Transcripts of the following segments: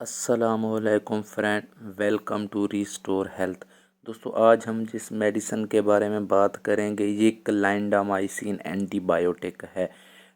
अस्सलामुअलैकुम friend, welcome to restore health. दोस्तों, आज हम जिस मेडिसिन के बारे में बात करेंगे ये क्लाइंडामाइसिन एंटीबायोटिक है।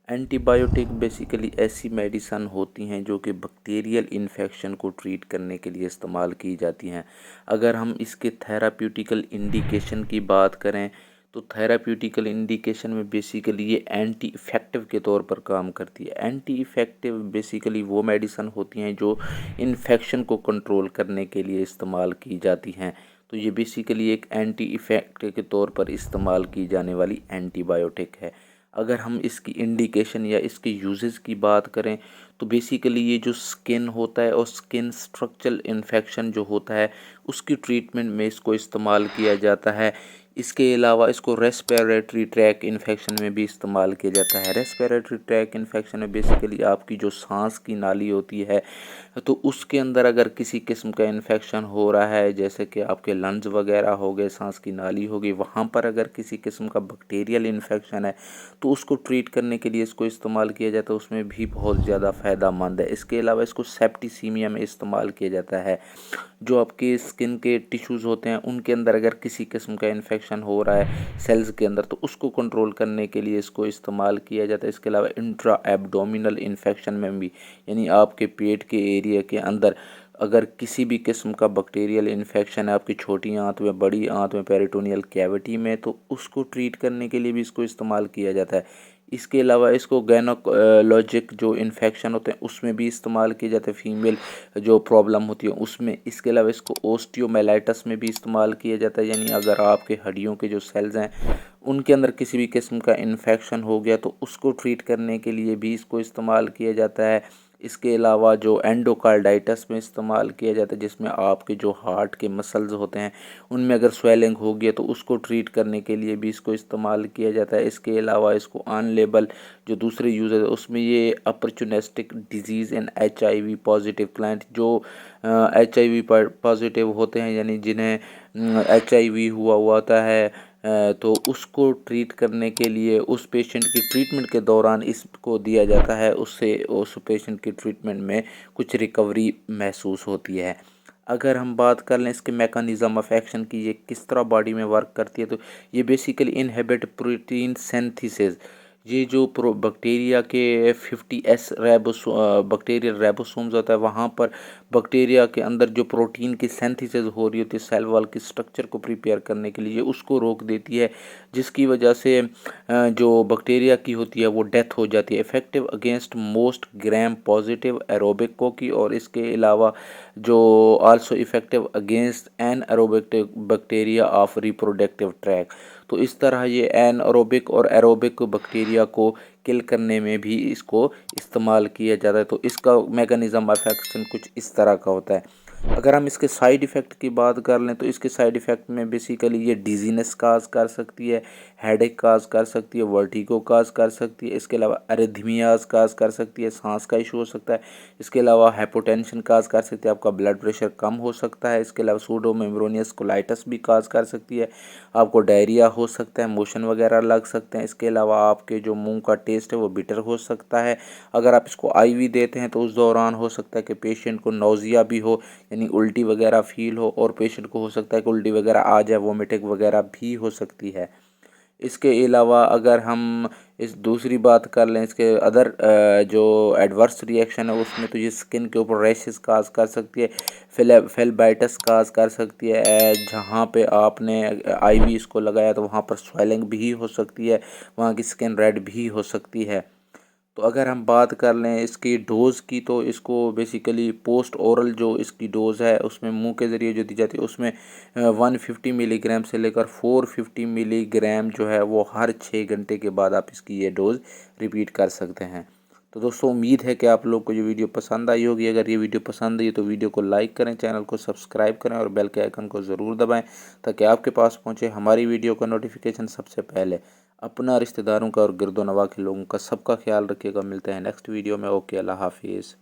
एंटीबायोटिक बेसिकली ऐसी मेडिसिन होती हैं जो कि बैक्टीरियल इन्फेक्शन को ट्रीट करने के लिए इस्तेमाल की जाती हैं। अगर हम इसके थेराप्यूटिकल इंडिकेशन की बात करें तो थेराप्यूटिकल इंडिकेशन में बेसिकली ये एंटी इफ़ेक्टिव के तौर पर काम करती है। एंटी इफ़ेक्टिव बेसिकली वो मेडिसिन होती हैं जो इन्फेक्शन को कंट्रोल करने के लिए इस्तेमाल की जाती हैं। तो ये बेसिकली एक एंटी इफ़ेक्टिव के तौर पर इस्तेमाल की जाने वाली एंटीबायोटिक है। अगर हम इसकी इंडिकेशन या इसके यूजेस की बात करें तो बेसिकली ये जो स्किन होता है और स्किन स्ट्रक्चरल इन्फेक्शन जो होता है उसकी ट्रीटमेंट में इसको इस्तेमाल किया जाता है। इसके अलावा इसको रेस्पिरेटरी ट्रैक इन्फेक्शन में भी इस्तेमाल किया जाता है। रेस्पिरेटरी ट्रैक इन्फेक्शन में बेसिकली आपकी जो सांस की नाली होती है तो उसके अंदर अगर किसी किस्म का इन्फेक्शन हो रहा है, जैसे कि आपके लंग्स वगैरह हो गए, सांस की नाली हो गई, वहाँ पर अगर किसी किस्म का बैक्टीरियल इन्फेक्शन है तो उसको ट्रीट करने के लिए इसको इस्तेमाल किया जाता है। उसमें भी बहुत ज़्यादा फ़ायदेमंद है। इसके अलावा इसको सेप्टिसीमिया में इस्तेमाल किया जाता है। जो आपके स्किन के टिश्यूज़ होते हैं उनके अंदर अगर किसी किस्म का इन्फेक्शन हो रहा है सेल्स के अंदर तो उसको कंट्रोल करने के लिए इसको इस्तेमाल किया जाता है। इसके अलावा इंट्रा एब्डोमिनल इन्फेक्शन में भी, यानी आपके पेट के एरिया के अंदर अगर किसी भी किस्म का बैक्टीरियल इन्फेक्शन है आपकी छोटी आंत में, बड़ी आंत में, पेरिटोनियल कैविटी में, तो उसको ट्रीट करने के लिए भी इसको इस्तेमाल किया जाता है। इसके अलावा इसको गायनोकोलॉजिक जो इन्फेक्शन होते हैं उसमें भी इस्तेमाल किया जाता है, फीमेल जो प्रॉब्लम होती है उसमें। इसके अलावा इसको ओस्टियोमेलाइटिस में भी इस्तेमाल किया जाता है, यानी अगर आपके हड्डियों के जो सेल्स हैं उनके अंदर किसी भी किस्म का इन्फेक्शन हो गया तो उसको ट्रीट करने के लिए भी इसको इस्तेमाल किया जाता है। इसके अलावा जो एंडोकार्डाइटिस में इस्तेमाल किया जाता है, जिसमें आपके जो हार्ट के मसल्स होते हैं उनमें अगर स्वेलिंग हो गया तो उसको ट्रीट करने के लिए भी इसको इस्तेमाल किया जाता है। इसके अलावा इसको ऑन लेबल जो दूसरे यूज़ है उसमें ये opportunistic disease in HIV positive client जो HIV पॉजिटिव होते हैं, यानी जिन्हें HIV हुआ होता है तो उसको ट्रीट करने के लिए उस पेशेंट की ट्रीटमेंट के दौरान इसको दिया जाता है, उससे उस पेशेंट की ट्रीटमेंट में कुछ रिकवरी महसूस होती है। अगर हम बात कर लें इसके मैकेनिज़्म ऑफ एक्शन की, ये किस तरह बॉडी में वर्क करती है, तो ये बेसिकली इनहिबिट प्रोटीन सिंथेसिस। ये जो प्रो बैक्टीरिया के 50S बैक्टीरियल रेबोसोम्स होता है वहाँ पर बैक्टीरिया के अंदर जो प्रोटीन की सिंथेसिस हो रही होती है सेल वॉल के स्ट्रक्चर को प्रिपेयर करने के लिए, उसको रोक देती है, जिसकी वजह से जो बैक्टीरिया की होती है वो डेथ हो जाती है। Effective against most gram positive aerobic की, और इसके अलावा जो also effective against an aerobic bacteria of reproductive tract. तो इस तरह ये एन एरोबिक और एरोबिक बैक्टीरिया को किल करने में भी इसको इस्तेमाल किया जाता है। तो इसका मैकेनिज़्म ऑफ एक्शन कुछ इस तरह का होता है। अगर हम इसके साइड इफ़ेक्ट की बात कर लें तो इसके साइड इफ़ेक्ट में बेसिकली ये डिजीनेस काज कर सकती है, हेडेक काज कर सकती है, वर्टिगो काज कर सकती है। इसके अलावा अरिथमियाज काज कर सकती है, सांस का इशू हो सकता है। इसके अलावा हाइपोटेंशन काज कर सकती है, आपका ब्लड प्रेशर कम हो सकता है। इसके अलावा सूडोमेम्ब्रोनियस कोलाइटिस भी काज कर सकती है, आपको डायरिया हो सकता है, मोशन वगैरह लग सकते हैं। इसके अलावा आपके जो मुंह का टेस्ट है वो बिटर हो सकता है। अगर आप इसको IV देते हैं तो उस दौरान हो सकता है कि पेशेंट को नौजिया भी हो, यानी उल्टी वगैरह फील हो, और पेशेंट को हो सकता है कि उल्टी वगैरह आ जाए, वोमिटिंग वगैरह भी हो सकती है। इसके अलावा अगर हम इस दूसरी बात कर लें इसके अदर जो एडवर्स रिएक्शन है उसमें, तो ये स्किन के ऊपर रैशेस काज कर सकती है, फेल्बाइटिस काज कर सकती है। जहाँ पे आपने IV इसको लगाया तो वहाँ पर स्वेलिंग भी हो सकती है, वहाँ की स्किन रेड भी हो सकती है। तो अगर हम बात कर लें इसकी डोज़ की तो इसको बेसिकली पोस्ट ओरल जो इसकी डोज़ है उसमें मुंह के ज़रिए जो दी जाती है उसमें 150 मिलीग्राम से लेकर 450 मिलीग्राम जो है वो हर 6 घंटे के बाद आप इसकी ये डोज़ रिपीट कर सकते हैं। तो दोस्तों, उम्मीद है कि आप लोग को ये वीडियो पसंद आई होगी। अगर ये वीडियो पसंद आई तो वीडियो को लाइक करें, चैनल को सब्सक्राइब करें और बेल के आइकन को ज़रूर दबाएं ताकि आपके पास पहुंचे हमारी वीडियो का नोटिफिकेशन सबसे पहले। अपना, रिश्तेदारों का और गिरदो नवा के लोगों का सबका ख्याल रखिएगा। मिलते हैं नेक्स्ट वीडियो में। ओके, अल्लाह हाफिज़।